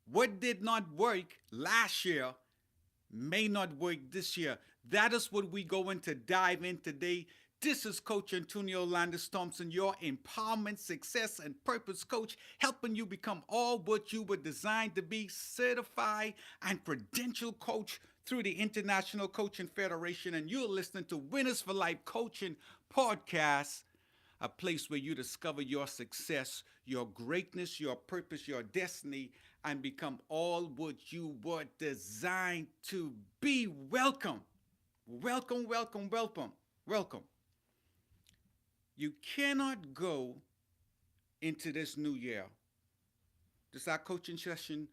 What did not work last year may not work this year. That is what we going to dive in today. This is Coach Antonio Landis Thompson, your empowerment, success, and purpose coach, helping you become all what you were designed to be, certified and credential coach through the International Coaching Federation. And you're listening to Winners for Life Coaching Podcast, a place where you discover your success, your greatness, your purpose, your destiny, and become all what you were designed to be. Welcome, welcome, welcome, welcome, welcome. You cannot go into this new year. This is our coaching session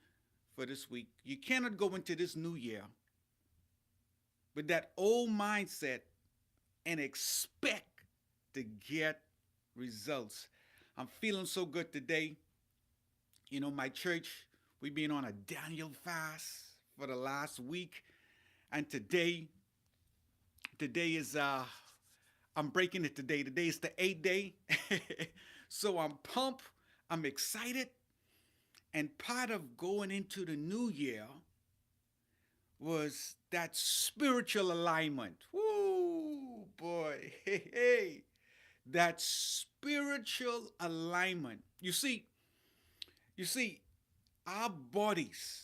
for this week. You cannot go into this new year with that old mindset and expect to get results. I'm feeling so good today. You know, my church, we've been on a Daniel fast for the last week. And today is I'm breaking it today. Today is the 8th day. So I'm pumped. I'm excited. And part of going into the new year was that spiritual alignment. Woo, boy. Hey, hey. That spiritual alignment. You see, our bodies,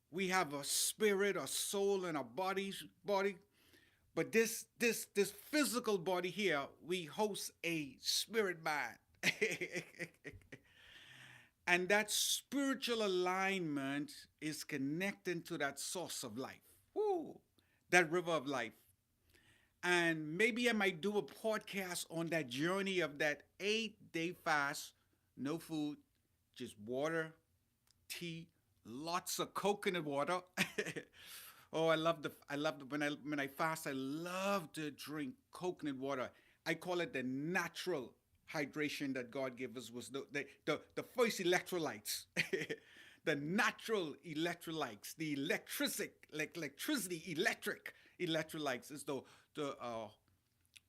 we have a spirit, a soul, and a body. But this physical body here, we host a spirit mind. And that spiritual alignment is connecting to that source of life. Woo, that river of life. And maybe I might do a podcast on that journey of that 8-day fast, no food, just water, tea, lots of coconut water. Oh, I love the when I fast, I love to drink coconut water. I call it the natural hydration that God gave us was the first electrolytes. The natural electrolytes, the electric electrolytes is the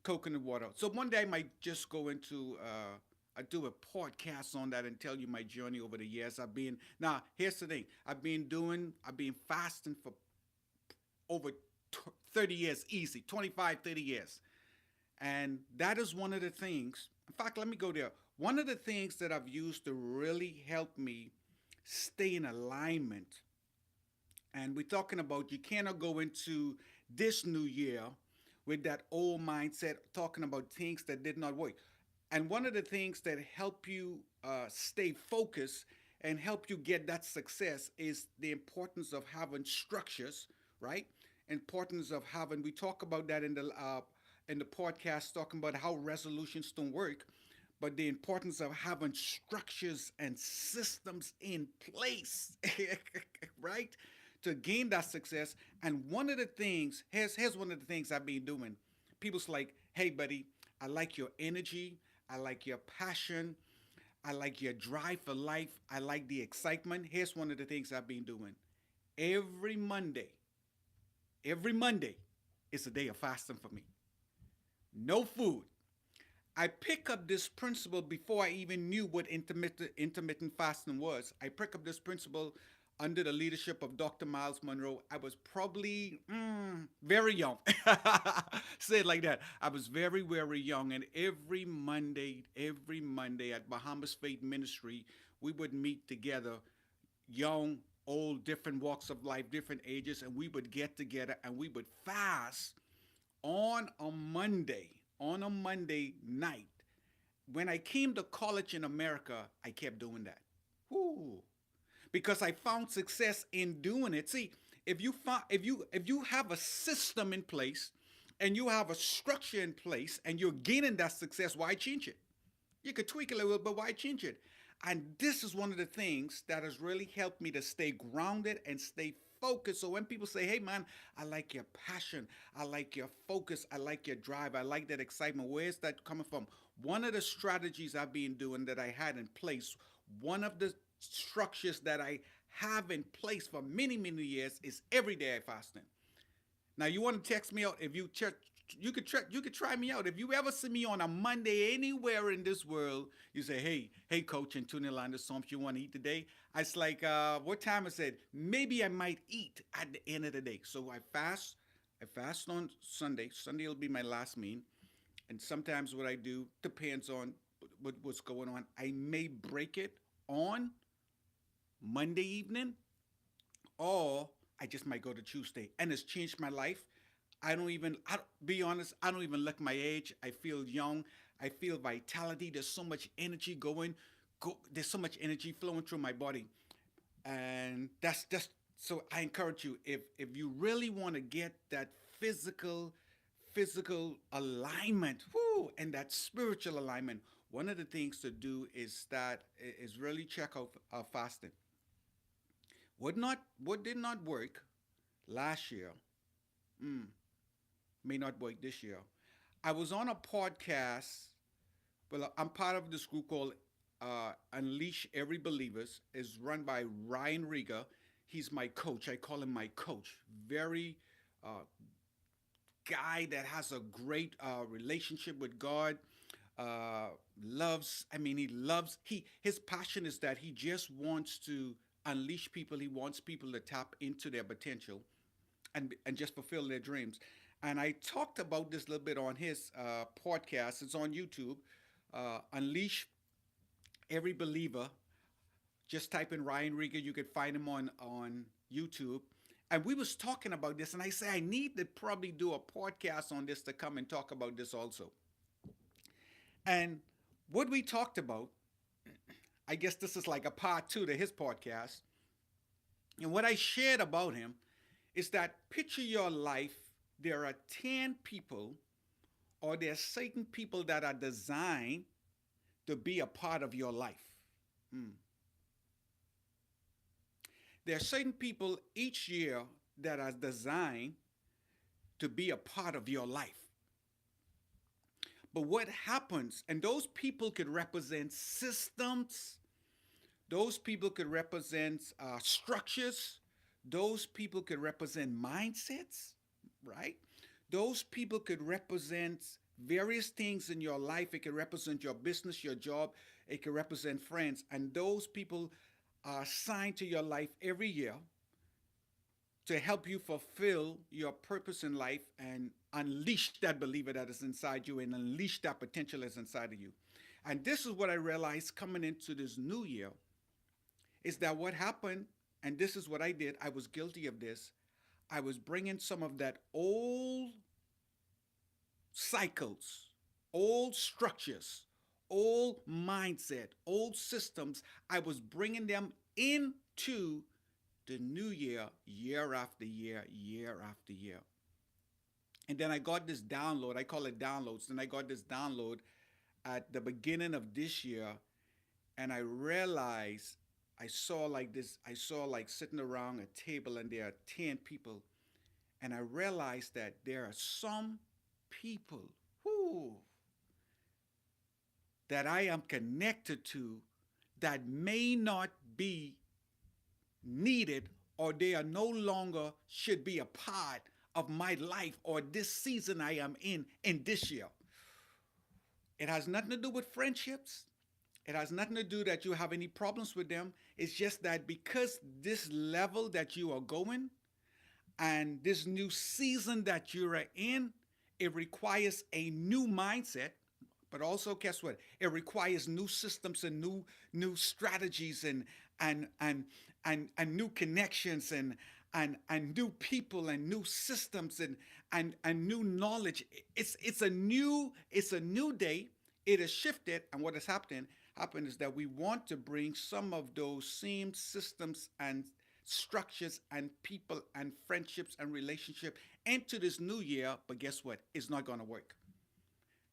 coconut water. So one day I might just go into I do a podcast on that and tell you my journey over the years. Here's the thing. I've been fasting for over 30 years easy, 25, 30 years. And that is one of the things. In fact, let me go there. One of the things that I've used to really help me stay in alignment. And we're talking about you cannot go into this new year with that old mindset, talking about things that did not work. And one of the things that help you stay focused and help you get that success is the importance of having structures, right? Importance of having. We talk about that in the podcast, talking about how resolutions don't work, but the importance of having structures and systems in place, right? To gain that success. And one of the things, here's one of the things I've been doing. People's like, hey, buddy, I like your energy. I like your passion. I like your drive for life. I like the excitement. Here's one of the things I've been doing. Every Monday, every Monday is a day of fasting for me. No food. I pick up this principle before I even knew what intermittent fasting was. I pick up this principle under the leadership of Dr. Miles Monroe. I was probably very young. Say it like that. I was very, very young. And every Monday at Bahamas Faith Ministry, we would meet together, young, old, different walks of life, different ages, and we would get together and we would fast on a Monday night. When I came to college in America, I kept doing that. Whoo. Because I found success in doing it. See, if you have a system in place and you have a structure in place and you're gaining that success, why change it? You could tweak it a little, but why change it? And this is one of the things that has really helped me to stay grounded and stay focused. So when people say, hey man, I like your passion, I like your focus, I like your drive, I like that excitement, where's that coming from? One of the strategies I've been doing that I had in place, one of the structures that I have in place for many, many years is every day I fasting. Now you want to text me out if you you could try me out. If you ever see me on a Monday anywhere in this world, you say, hey, coach, and tune in Landis Thompson, you want to eat today? It's like, what time I said? Maybe I might eat at the end of the day. So I fast. I fast on Sunday. Sunday will be my last meal. And sometimes what I do depends on what's going on. I may break it on Monday evening, or I just might go to Tuesday. And it's changed my life. Be honest, I don't even look my age. I feel young. I feel vitality. There's so much energy there's so much energy flowing through my body. And that's just, so I encourage you, if you really want to get that physical, physical alignment, whoo, and that spiritual alignment, one of the things to do is really check out fasting. What did not work last year, mm, may not work this year. I was on a podcast. Well, I'm part of this group called Unleash Every Believers. Is run by Ryan Riga. He's my coach. I call him my coach. Very uh, guy that has a great relationship with God. Loves. I mean, he loves. His passion is that he just wants to unleash people. He wants people to tap into their potential and just fulfill their dreams. And I talked about this a little bit on his podcast. It's on YouTube. Unleash Every Believer. Just type in Ryan Riga. You could find him on YouTube. And we was talking about this, and I say I need to probably do a podcast on this to come and talk about this also. And what we talked about, I guess this is like a part two to his podcast. And what I shared about him is that picture your life. There are 10 people, or there are certain people that are designed to be a part of your life. Hmm. There are certain people each year that are designed to be a part of your life. But what happens, and those people could represent systems, those people could represent structures, those people could represent mindsets, right? Those people could represent various things in your life. It could represent your business, your job. It could represent friends. And those people are assigned to your life every year to help you fulfill your purpose in life and unleash that believer that is inside you and unleash that potential that's inside of you. And this is what I realized coming into this new year is that what happened, and this is what I did, I was guilty of this. I was bringing some of that old cycles, old structures, old mindset, old systems. I was bringing them into the new year, year after year, year after year. And then I got this download. I call it downloads. And I got this download at the beginning of this year. And I realized I saw like sitting around a table and there are 10 people. And I realized that there are some people who that I am connected to that may not be needed, or they are no longer should be a part of my life or this season I am in this year. It has nothing to do with friendships. It has nothing to do that you have any problems with them. It's just that because this level that you are going and this new season that you're in, it requires a new mindset. But also, guess what? It requires new systems and new strategies and new connections and new people and new systems and new knowledge. It's a new day. It has shifted, and what has happened is that we want to bring some of those same systems and structures and people and friendships and relationship into this new year. But guess what? It's not going to work.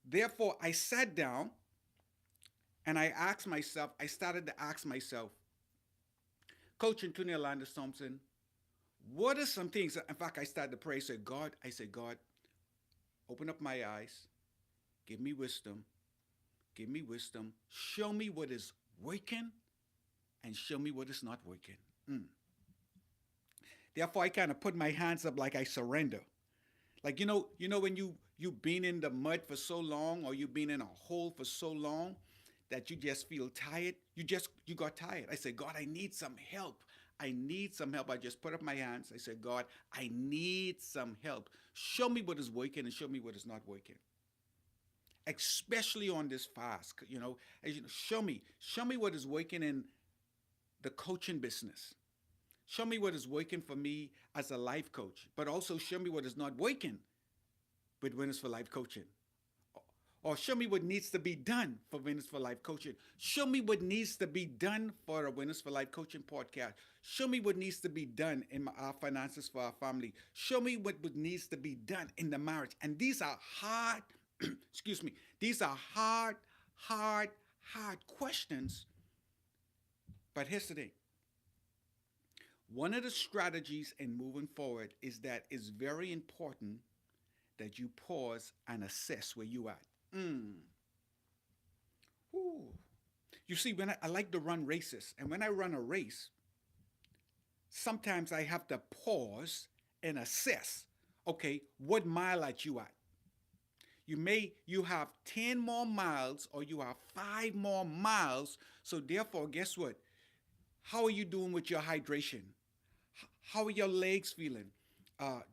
Therefore, I sat down and I started to ask myself, Coach Antonio Landis Thompson, what are some things? In fact, I started to pray. I said, God, open up my eyes, give me wisdom, show me what is working, and show me what is not working. Therefore, I kind of put my hands up like I surrender. Like when you've been in the mud for so long, or you've been in a hole for so long that you just feel tired. You got tired. I said, God, I need some help. I need some help. I just put up my hands. I said, God, I need some help. Show me what is working and show me what is not working. Especially on this fast, show me what is working in the coaching business. Show me what is working for me as a life coach, but also show me what is not working with Winners for Life coaching. Or show me what needs to be done for Winners for Life coaching. Show me what needs to be done for a Winners for Life coaching podcast. Show me what needs to be done in our finances for our family. Show me what needs to be done in the marriage. And these are hard, excuse me, these are hard questions. But here's the thing. One of the strategies in moving forward is that it's very important that you pause and assess where you at. Ooh. You see, when I like to run races, and when I run a race, sometimes I have to pause and assess. Okay, what mile are you at? You have 10 more miles, or you have 5 more miles. So therefore, guess what? How are you doing with your hydration? How are your legs feeling?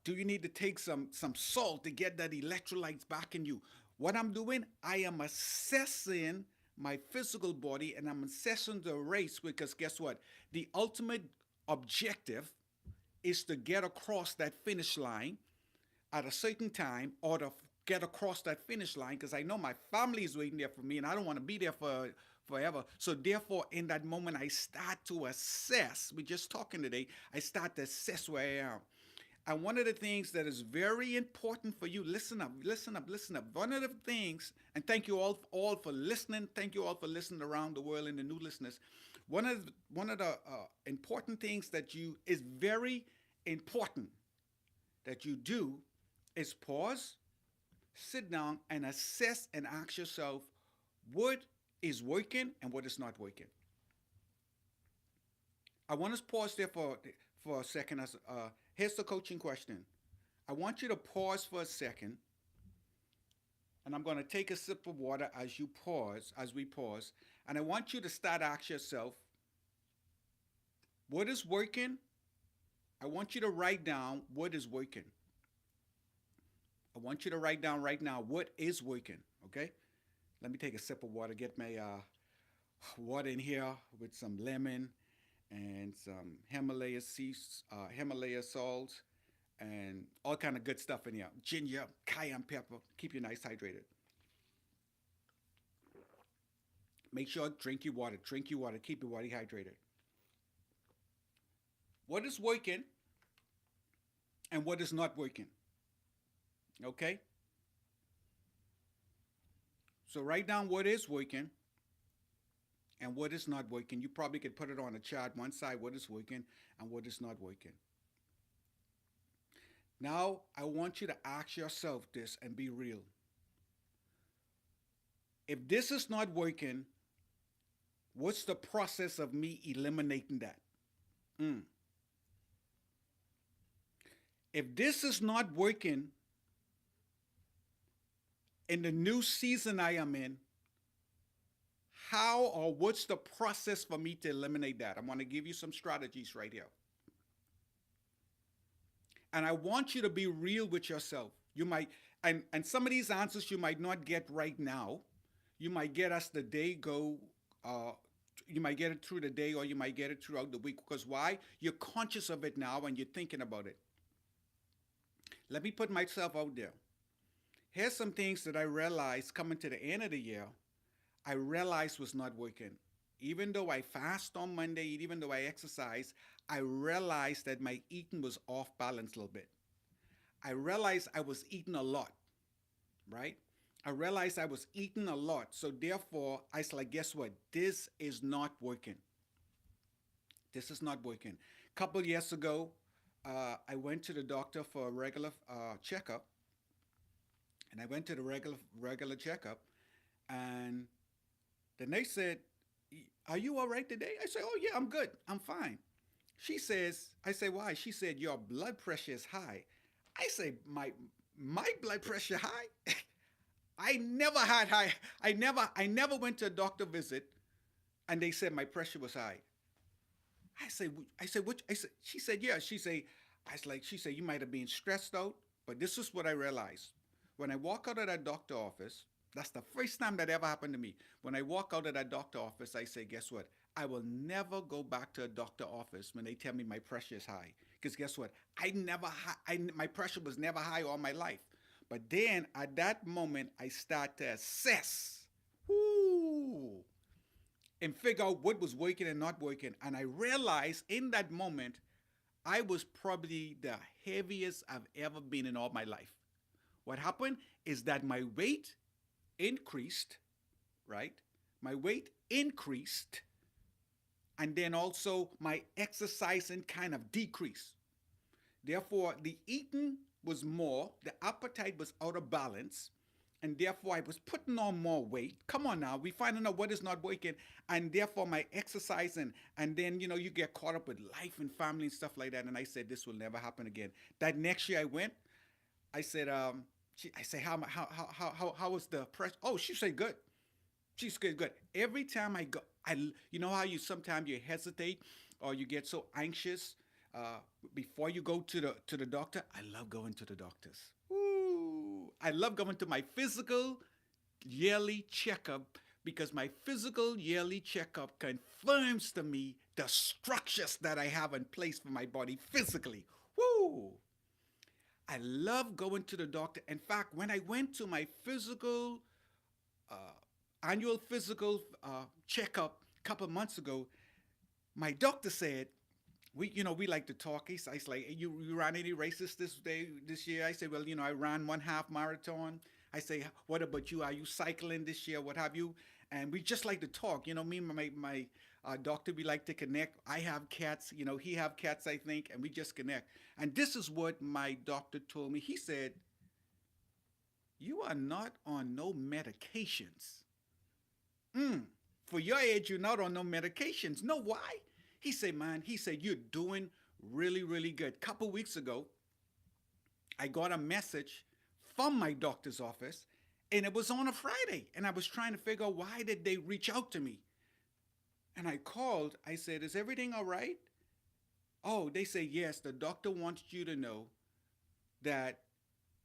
Do you need to take some salt to get that electrolytes back in you? What I'm doing, I am assessing my physical body, and I'm assessing the race, because guess what? The ultimate objective is to get across that finish line at a certain time, or to get across that finish line, because I know my family is waiting there for me and I don't want to be there for forever. So therefore, in that moment, I start to assess. We're just talking today. I start to assess where I am. And one of the things that is very important for you, listen up, listen up, listen up. One of the things, and thank you all for listening. Thank you all for listening around the world and the new listeners. One of the important things that is very important that you do is pause, sit down, and assess and ask yourself what is working and what is not working. I want to pause there for a second. Here's the coaching question. I want you to pause for a second, and I'm going to take a sip of water as we pause, and I want you to start asking yourself, what is working? I want you to write down what is working. I want you to write down right now what is working, okay? Let me take a sip of water, get my water in here with some lemon and some Himalaya salts, and all kind of good stuff in here. Ginger, cayenne pepper, keep you nice hydrated. Make sure drink your water, keep your body hydrated. What is working and what is not working? Okay? So write down what is working and what is not working. You probably could put it on a chart, one side what is working and what is not working. Now, I want you to ask yourself this and be real. If this is not working, what's the process of me eliminating that? If this is not working in the new season I am in, how or what's the process for me to eliminate that? I want to give you some strategies right here. And I want you to be real with yourself. You might, and some of these answers you might not get right now. You might get as the day go, you might get it through the day, or you might get it throughout the week. Because why? You're conscious of it now and you're thinking about it. Let me put myself out there. Here's some things that I realized coming to the end of the year, I realized was not working. Even though I fast on Monday, even though I exercise, I realized that my eating was off balance a little bit. I realized I was eating a lot, right? I realized I was eating a lot. So therefore, I was like, guess what? This is not working. This is not working. A couple years ago, I went to the doctor for a regular checkup. And I went to the regular checkup, and the nurse said, "Are you all right today?" I said, "Oh yeah, I'm good. I'm fine." She says, I say, "Why?" She said, "Your blood pressure is high." I say, My blood pressure high. I never had high. I never went to a doctor visit and they said my pressure was high. I said, what? I said, she said, yeah. She said, you might have been stressed out, but this is what I realized. When I walk out of that doctor office, that's the first time that ever happened to me. When I walk out of that doctor office, I say, guess what? I will never go back to a doctor office when they tell me my pressure is high. Because guess what? My pressure was never high all my life. But then at that moment, I start to assess. Whoo, and figure out what was working and not working. And I realized in that moment, I was probably the heaviest I've ever been in all my life. What happened is that my weight increased, right? My weight increased, and then also my exercising kind of decreased. Therefore, the eating was more, the appetite was out of balance, and therefore I was putting on more weight. Come on now, we finding out what is not working, and therefore my exercising, and then you get caught up with life and family and stuff like that. And I said this will never happen again. That next year I went, I said, I say how was the press? Oh, she said good. She's good, good. Every time I go, you know how sometimes you hesitate or you get so anxious uh, before you go to the doctor. I love going to the doctors. Woo! I love going to my physical yearly checkup because my physical yearly checkup confirms to me the structures that I have in place for my body physically. Woo! I love going to the doctor. In fact, when I went to my physical uh, annual physical checkup a couple of months ago, my doctor said, we like to talk. He's like, hey, you ran any races this year? I said, well, I ran one half marathon. I say, what about you? Are you cycling this year? What have you? And we just like to talk. Me and my doctor, we like to connect. I have cats. He have cats, I think, and we just connect. And this is what my doctor told me. He said, you are not on no medications. For your age, you're not on no medications. No, why? He said, man, you're doing really, really good. Couple weeks ago, I got a message from my doctor's office, and it was on a Friday. And I was trying to figure out why did they reach out to me. And I called. I said, is everything all right? Oh, they say, yes, the doctor wants you to know that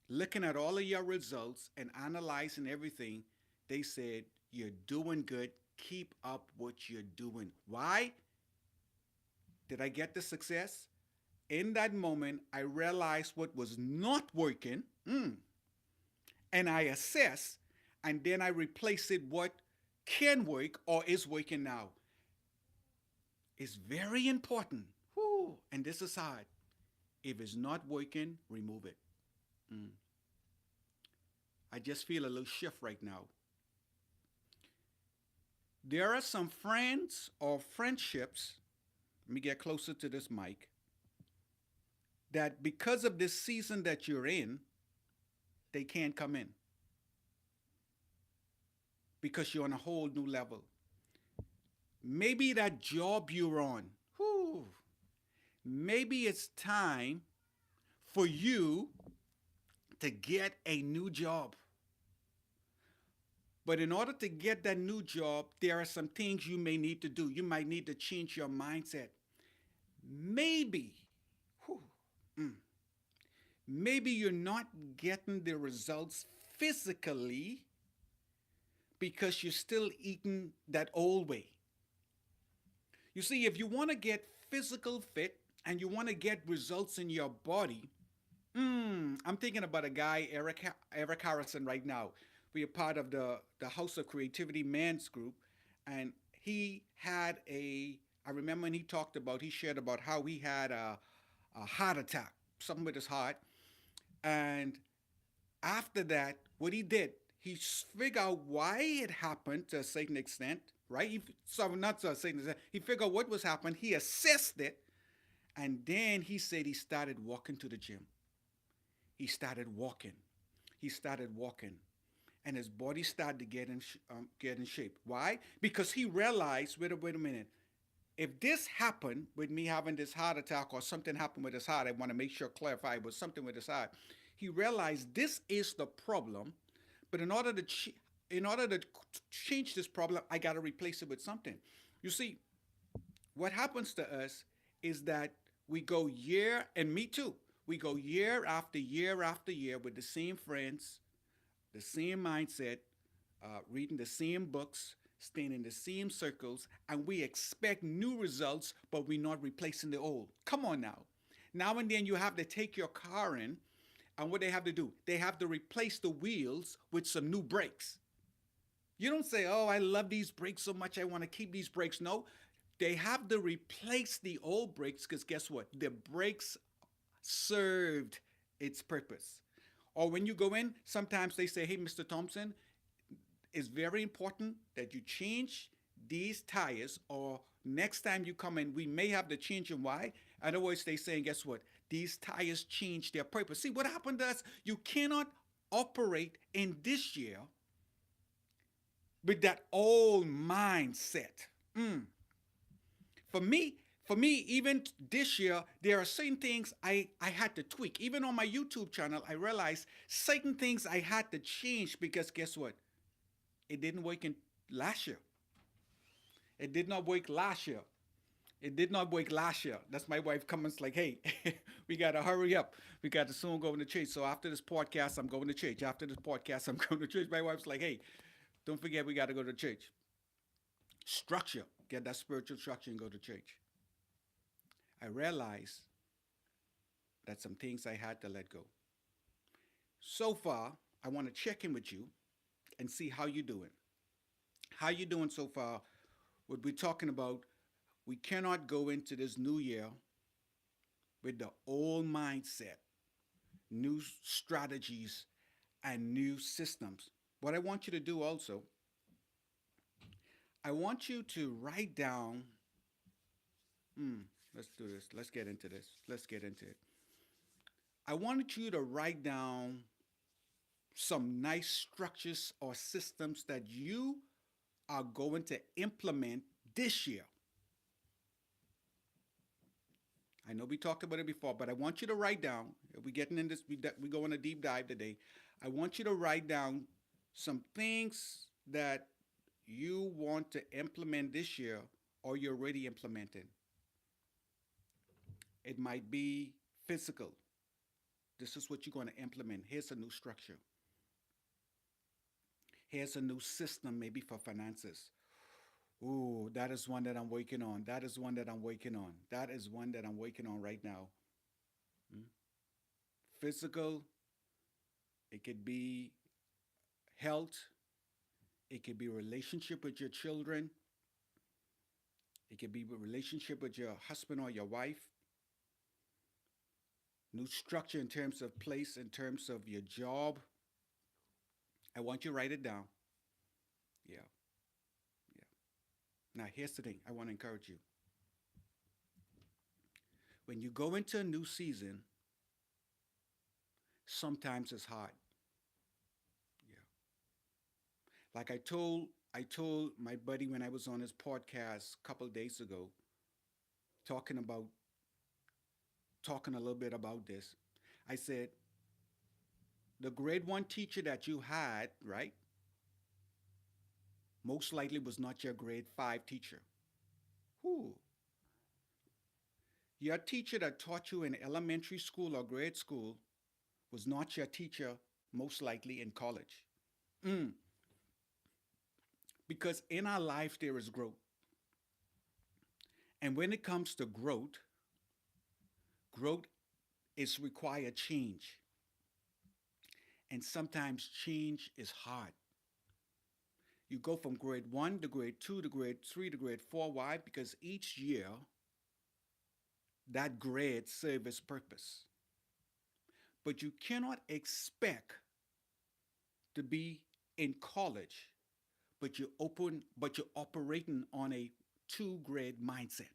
looking at all of your results and analyzing everything, they said, you're doing good. Keep up what you're doing. Why did I get the success? In that moment, I realized what was not working, and I assess, and then I replace it what can work or is working now. It's very important. Whew, and this is hard. If it's not working, remove it. Mm. I just feel a little shift right now. There are some friends or friendships, let me get closer to this mic, that because of this season that you're in, they can't come in because you're on a whole new level. Maybe that job you're on, whew, maybe it's time for you to get a new job. But in order to get that new job, there are some things you may need to do. You might need to change your mindset. Maybe, whew, maybe you're not getting the results physically because you're still eating that old way. You see, if you want to get physical fit and you want to get results in your body, I'm thinking about a guy, Eric Harrison, right now. We are part of the House of Creativity Men's Group, and he had I remember when he shared about how he had a heart attack, something with his heart. And after that, what he did, he figured out why it happened to a certain extent, right? So not to a certain extent. He figured out what was happening. He assessed it, and then he said he started walking to the gym. He started walking. He started walking. And his body started to get in shape. Why? Because he realized, wait a minute, if this happened with me having this heart attack or something happened with his heart, I want to make sure clarify it was something with his heart. He realized this is the problem, but in order to change this problem, I got to replace it with something. You see, what happens to us is that we go year, and me too, we go year after year after year with the same friends, the same mindset, reading the same books, staying in the same circles, and we expect new results, but we're not replacing the old. Come on now. Now and then you have to take your car in, and what they have to do, they have to replace the wheels with some new brakes. You don't say, oh, I love these brakes so much, I want to keep these brakes. No, they have to replace the old brakes because guess what? The brakes served its purpose. Or when you go in, sometimes they say, hey, Mr. Thompson, it's very important that you change these tires, or next time you come in, we may have to change them. Why? Otherwise, they saying, guess what? These tires change their purpose. See, what happened to us, you cannot operate in this year with that old mindset. Mm. For me, even this year, there are certain things I had to tweak. Even on my YouTube channel, I realized certain things I had to change because guess what? It didn't work in last year. It did not work last year. It did not work last year. That's my wife comments like, hey, we got to hurry up. We got to soon go to church. So after this podcast, I'm going to church. After this podcast, I'm going to church. My wife's like, hey, don't forget we got to go to church. Structure. Get that spiritual structure and go to church. I realized that some things I had to let go. So far, I want to check in with you and see how you doing. How you doing so far? What we're talking about, we cannot go into this new year with the old mindset, new strategies, and new systems. What I want you to do also, I want you to write down, let's do this. Let's get into this. Let's get into it. I wanted you to write down some nice structures or systems that you are going to implement this year. I know we talked about it before, but I want you to write down. We're getting in this. We go on a deep dive today. I want you to write down some things that you want to implement this year, or you're already implementing. It might be physical. This is what you're going to implement. Here's a new structure. Here's a new system, maybe for finances. Ooh, that is one that I'm working on. That is one that I'm working on. That is one that I'm working on right now. Hmm? Physical, it could be health, it could be relationship with your children, it could be a relationship with your husband or your wife. New structure in terms of place, in terms of your job. I want you to write it down. Yeah, yeah. Now, here's the thing I want to encourage you. When you go into a new season, sometimes it's hard. Yeah. Like I told my buddy when I was on his podcast a couple of days ago, talking about talking a little bit about this. I said, the grade one teacher that you had, right, most likely was not your grade five teacher. Who? Your teacher that taught you in elementary school or grade school was not your teacher, most likely in college. Mm. Because in our life, there is growth. And when it comes to growth is require change. And sometimes change is hard. You go from grade one to grade two to grade three to grade four. Why? Because each year, that grade serves its purpose. But you cannot expect to be in college, but you're operating on a two grade mindset.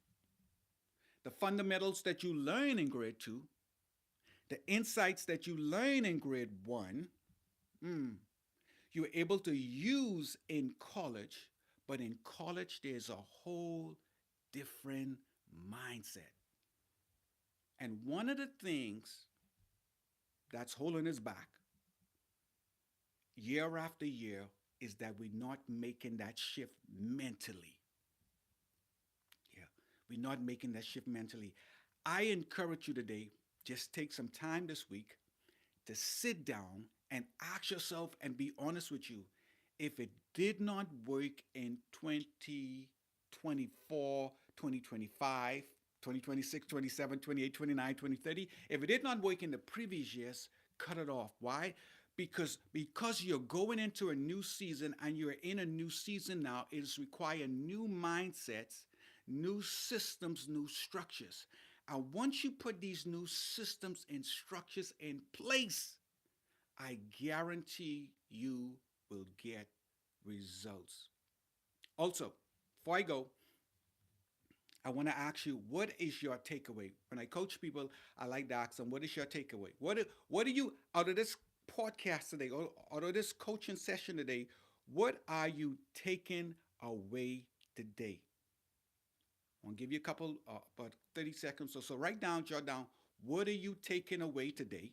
The fundamentals that you learn in grade two, the insights that you learn in grade one, you're able to use in college, but in college, there's a whole different mindset. And one of the things that's holding us back year after year is that we're not making that shift mentally. Yeah, we're not making that shift mentally. I encourage you today, just take some time this week to sit down and ask yourself and be honest with you. If it did not work in 2024, 2025, 2026, 27, 28, 29, 2030, if it did not work in the previous years, cut it off. Why? Because you're going into a new season and you're in a new season now, it is require new mindsets, new systems, new structures. And once you put these new systems and structures in place, I guarantee you will get results. Also, before I go, I want to ask you, what is your takeaway? When I coach people, I like to ask them, what is your takeaway? What do you, out of this podcast today, or out of this coaching session today, what are you taking away today? I'll give you a couple, about 30 seconds or so. Write down, jot down, what are you taking away today?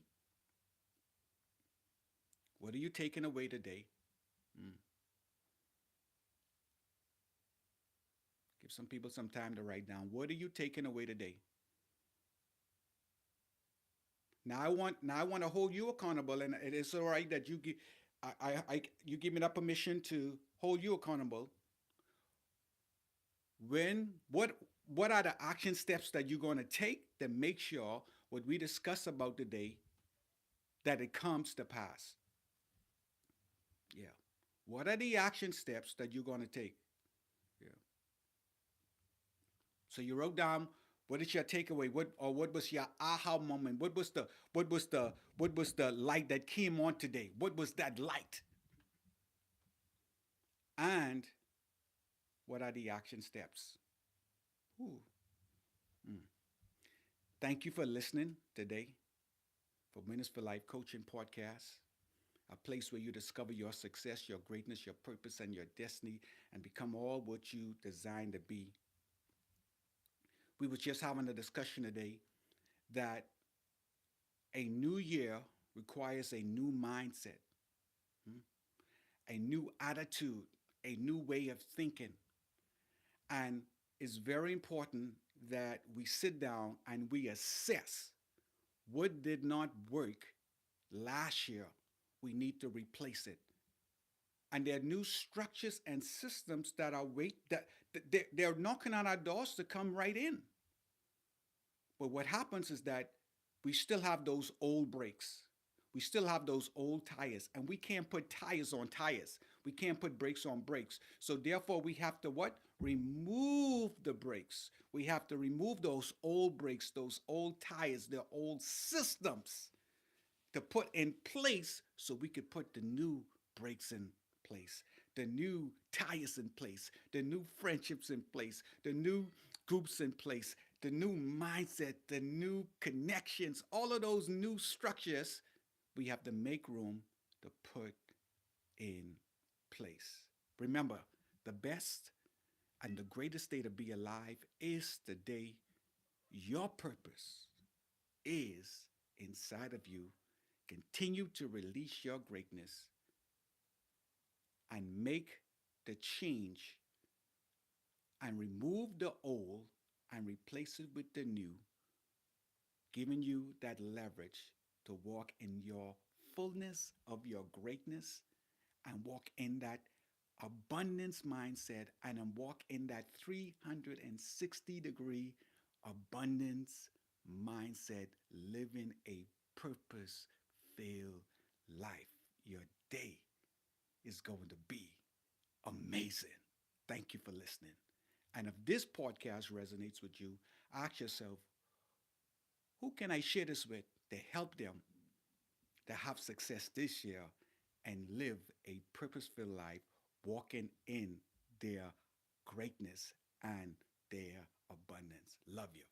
What are you taking away today? Mm. Give some people some time to write down. What are you taking away today? Now I want to hold you accountable, and it is all right that you give you give me that permission to hold you accountable. When what are the action steps that you're going to take to make sure what we discuss about today that it comes to pass? Yeah. What are the action steps that you're going to take? Yeah. So you wrote down what is your takeaway? What was your aha moment? What was the light that came on today? What was that light? And what are the action steps? Ooh. Mm. Thank you for listening today for Winners for Life Coaching Podcast, a place where you discover your success, your greatness, your purpose, and your destiny, and become all what you designed to be. We were just having a discussion today that a new year requires a new mindset, a new attitude, a new way of thinking. And it's very important that we sit down and we assess what did not work last year. We need to replace it. And there are new structures and systems that are they're knocking on our doors to come right in. But what happens is that we still have those old brakes. We still have those old tires, and we can't put tires on tires. We can't put brakes on brakes. So therefore, we have to what? Remove the brakes. We have to remove those old brakes, those old tires, the old systems to put in place so we could put the new brakes in place, the new tires in place, the new friendships in place, the new groups in place, the new mindset, the new connections, all of those new structures, we have to make room to put in place. Remember, the best and the greatest day to be alive is the day your purpose is inside of you. Continue to release your greatness and make the change and remove the old and replace it with the new, giving you that leverage to walk in your fullness of your greatness and walk in that abundance mindset and walk in that 360-degree abundance mindset, living a purpose filled life. Your day is going to be amazing. Thank you for listening. And if this podcast resonates with you, ask yourself, who can I share this with to help them to have success this year and live a purpose-filled life, walking in their greatness and their abundance? Love you.